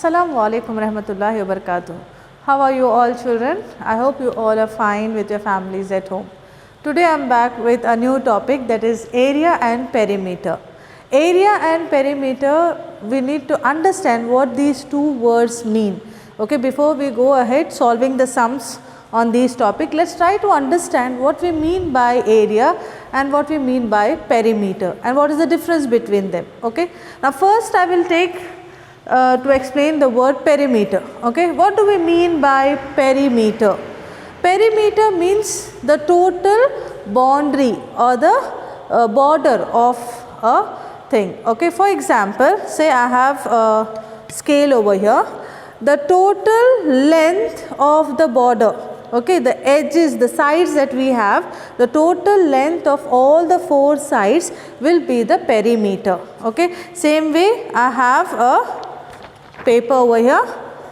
Assalamu alaikum rahmatullahi wa barakatuh. How are you all children? I hope you all are fine with your families at home. Today I am back with a new topic, that is area and perimeter. Area and perimeter, we need to understand what these two words mean. Okay, before we go ahead solving the sums on these topics, let's try to understand what we mean by area and what we mean by perimeter and what is the difference between them. Okay, now first I will take to explain the word perimeter. Okay, what do we mean by perimeter? Perimeter means the total boundary or the border of a thing. Okay, for example, say I have a scale over here. The total length of the border, okay, the edges, the sides that we have, the total length of all the four sides will be the perimeter. Okay, same way I have a paper over here.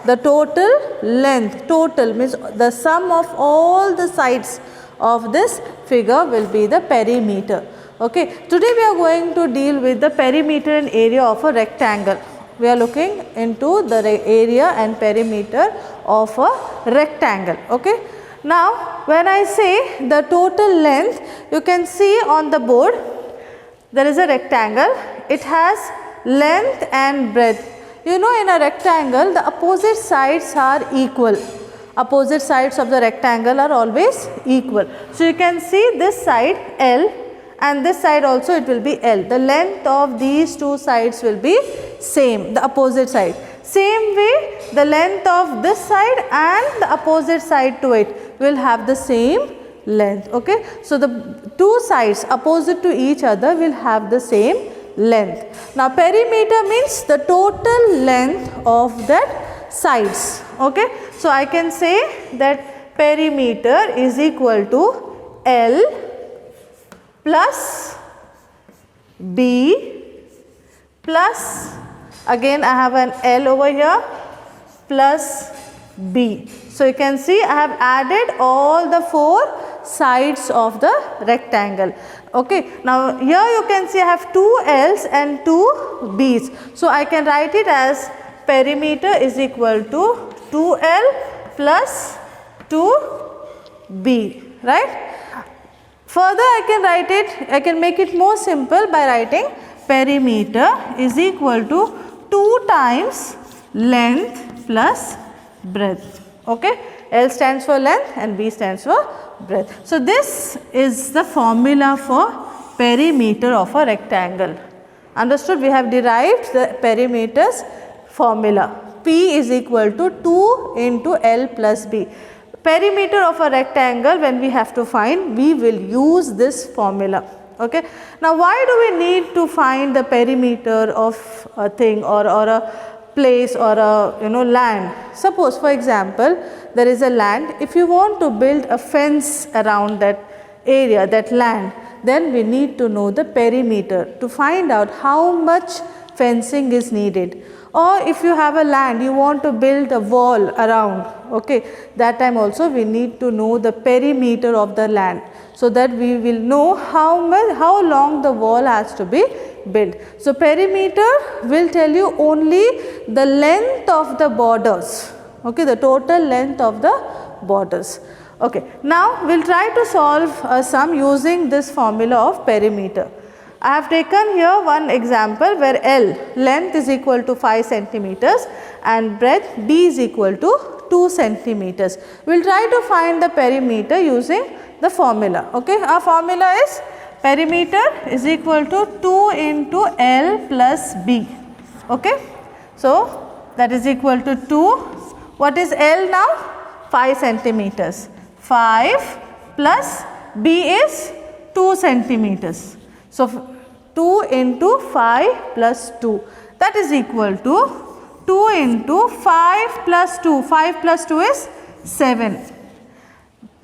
The total length, total means the sum of all the sides of this figure will be the perimeter. Okay, today we are going to deal with the perimeter and area of a rectangle. We are looking into the area and perimeter of a rectangle. Okay, now when I say the total length, you can see on the board there is a rectangle. It has length and breadth. You know, in a rectangle the opposite sides are equal. Opposite sides of the rectangle are always equal. So you can see this side L and this side also it will be L. The length of these two sides will be same, the opposite side. Same way the length of this side and the opposite side to it will have the same length. Okay, so the two sides opposite to each other will have the same length. Now perimeter means the total length of that sides. Okay, so I can say that perimeter is equal to L plus B plus, again I have an L over here, plus B. So you can see I have added all the four sides of the rectangle. Okay, now here you can see I have two L's and two B's. So I can write it as perimeter is equal to 2L plus 2B, right? Further I can write it, I can make it more simple by writing perimeter is equal to 2 times length plus breadth. Okay, L stands for length and B stands for breadth. So this is the formula for perimeter of a rectangle. Understood? We have derived the perimeter's formula. P is equal to 2 into L plus B. Perimeter of a rectangle, when we have to find, we will use this formula. Okay. Now why do we need to find the perimeter of a thing or a place or a land? Suppose for example there is a land. If you want to build a fence around that area, that land, then we need to know the perimeter to find out how much fencing is needed. Or if you have a land, you want to build a wall around, okay, that time also we need to know the perimeter of the land, so that we will know how long the wall has to be built. So perimeter will tell you only the length of the borders, okay, the total length of the borders. Okay, now we will try to solve a sum using this formula of perimeter. I have taken here one example where L, length is equal to 5 centimeters and breadth B is equal to 2 centimeters. We will try to find the perimeter using the formula. Okay, our formula is perimeter is equal to 2 into L plus B. Okay, so that is equal to 2. What is L now? 5 centimeters. 5 plus B is 2 centimeters. So 2 into 5 plus 2, that is equal to 2 into 5 plus 2. 5 plus 2 is 7.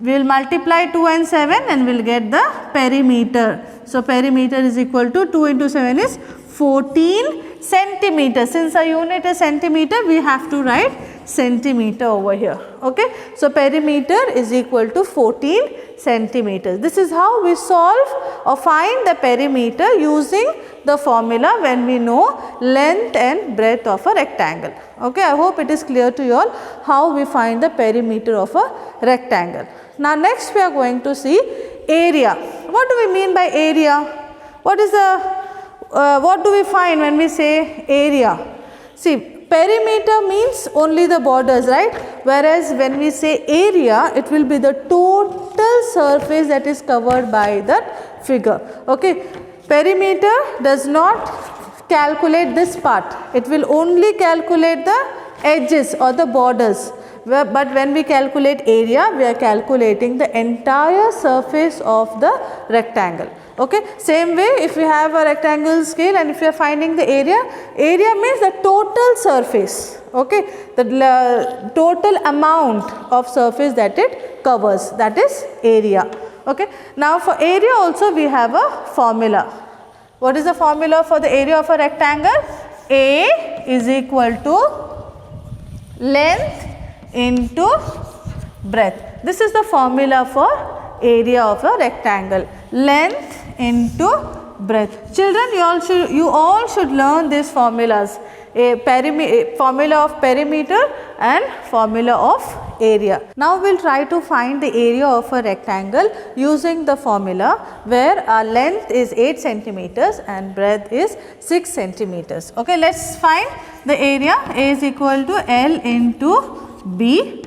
We will multiply 2 and 7 and we will get the perimeter. So perimeter is equal to 2 into 7 is 14 centimeters. Since our unit is centimeter, we have to write centimeter over here. Okay, so perimeter is equal to 14 centimeters. This is how we solve or find the perimeter using the formula when we know length and breadth of a rectangle. Okay, I hope it is clear to you all how we find the perimeter of a rectangle. Now next we are going to see area. What do we mean by area? What is the what do we find when we say area? See, perimeter means only the borders, right? Whereas when we say area, it will be the total surface that is covered by that figure. Okay, perimeter does not calculate this part. It will only calculate the edges or the borders. But when we calculate area, we are calculating the entire surface of the rectangle. Okay, same way if we have a rectangle scale and if we are finding the area, area means the total surface. Okay, the total amount of surface that it covers, that is area. Okay, now for area also we have a formula. What is the formula for the area of a rectangle? A is equal to length into breadth. This is the formula for area of a rectangle, length into breadth. Children, you all should learn these formulas, formula of perimeter and formula of area. Now we will try to find the area of a rectangle using the formula where our length is 8 centimeters and breadth is 6 centimeters. Okay, let us find the area. A is equal to L into B.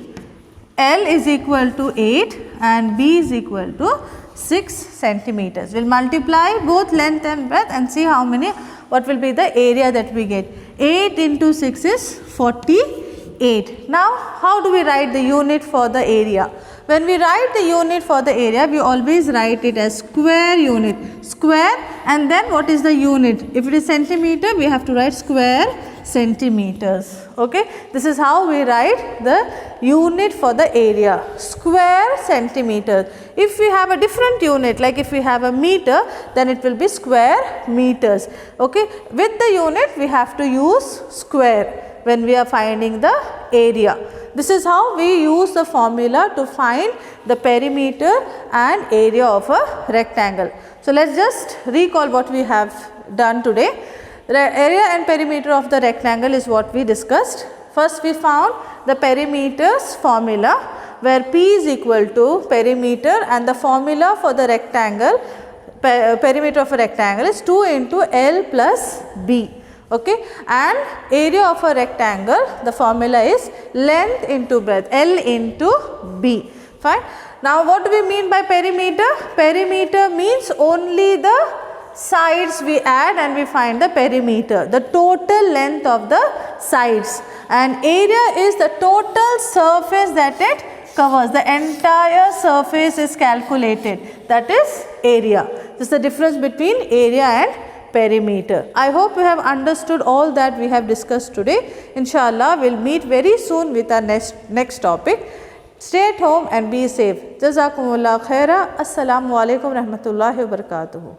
L is equal to 8 and B is equal to 6 centimeters. We will multiply both length and breadth and see what will be the area that we get. 8 into 6 is 48. Now, how do we write the unit for the area? When we write the unit for the area, we always write it as square unit. Square, and then what is the unit? If it is centimeter, we have to write square centimeters. Okay, this is how we write the unit for the area, square centimeter. If we have a different unit, like if we have a meter, then it will be square meters. Okay, with the unit we have to use square when we are finding the area. This is how we use the formula to find the perimeter and area of a rectangle. So let us just recall what we have done today. The area and perimeter of the rectangle is what we discussed. First we found the perimeter's formula where P is equal to perimeter and the formula for the rectangle, perimeter of a rectangle is 2 into L plus B. Okay, and area of a rectangle, the formula is length into breadth, L into B. Fine. Now what do we mean by perimeter? Perimeter means only the sides we add and we find the perimeter, the total length of the sides, and area is the total surface that it covers, the entire surface is calculated, that is area. This is the difference between area and perimeter. I hope you have understood all that we have discussed today. Inshallah, we will meet very soon with our next topic. Stay at home and be safe. Jazakumullah khaira. Assalamu alaikum rahmatullahi wa barakatuhu.